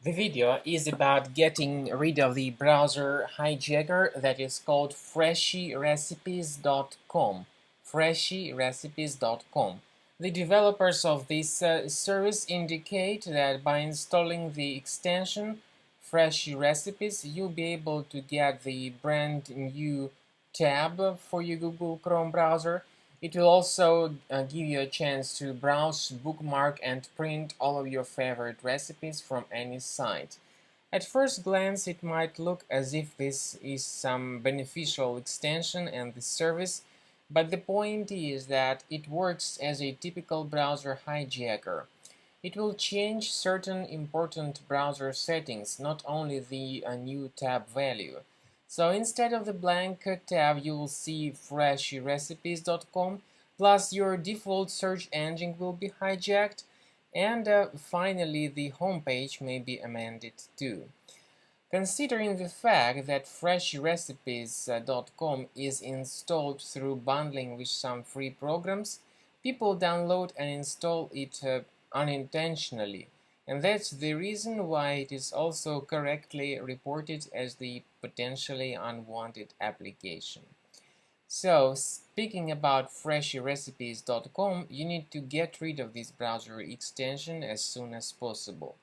The video is about getting rid of the browser hijacker that is called freshyrecipes.com. freshyrecipes.com. The developers of this service indicate that by installing the extension Freshy Recipes, you'll be able to get the brand new tab for your Google Chrome browser. It will also give you a chance to browse, bookmark, and print all of your favorite recipes from any site. At first glance, it might look as if this is some beneficial extension and the service, but the point is that it works as a typical browser hijacker. It will change certain important browser settings, not only the new tab value. So instead of the blank tab, you will see freshyrecipes.com, plus your default search engine will be hijacked, and finally the homepage may be amended too. Considering the fact that freshyrecipes.com is installed through bundling with some free programs, people download and install it unintentionally, and that's the reason why it is also correctly reported as the potentially unwanted application. So, speaking about freshyrecipes.com, you need to get rid of this browser extension as soon as possible.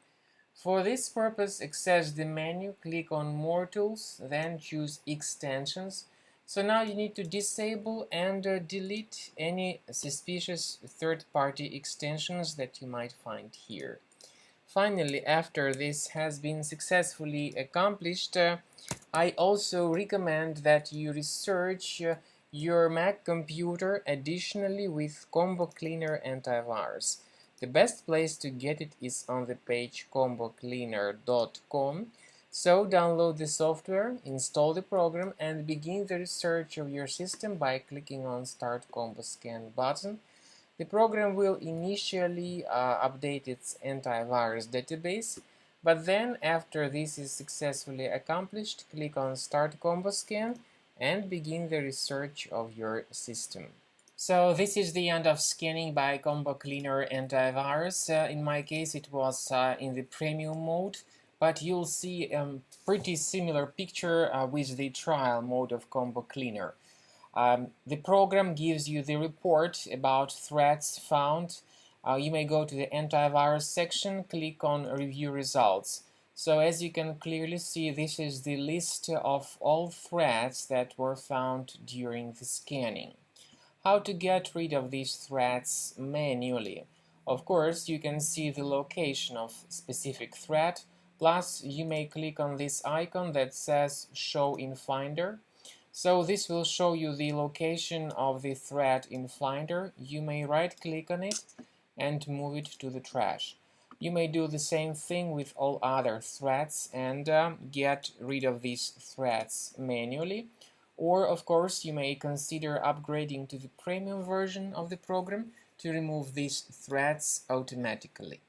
For this purpose, access the menu, click on More Tools, then choose Extensions. So now you need to disable and delete any suspicious third-party extensions that you might find here. Finally, after this has been successfully accomplished, I also recommend that you research your Mac computer additionally with Combo Cleaner Antivirus. The best place to get it is on the page combocleaner.com. So download the software, install the program, and begin the research of your system by clicking on Start Combo Scan button. The program will initially update its antivirus database, but then after this is successfully accomplished, click on Start Combo Scan and begin the research of your system. So this is the end of scanning by Combo Cleaner Antivirus. In my case, it was in the premium mode, but you'll see a pretty similar picture with the trial mode of Combo Cleaner. The program gives you the report about threats found. You may go to the antivirus section, click on Review Results. So as you can clearly see, this is the list of all threats that were found during the scanning. How to get rid of these threats manually? Of course, you can see the location of specific threat, plus you may click on this icon that says Show in Finder. So this will show you the location of the threat in Finder. You may right-click on it and move it to the trash. You may do the same thing with all other threats and get rid of these threats manually. Or, of course, you may consider upgrading to the premium version of the program to remove these threats automatically.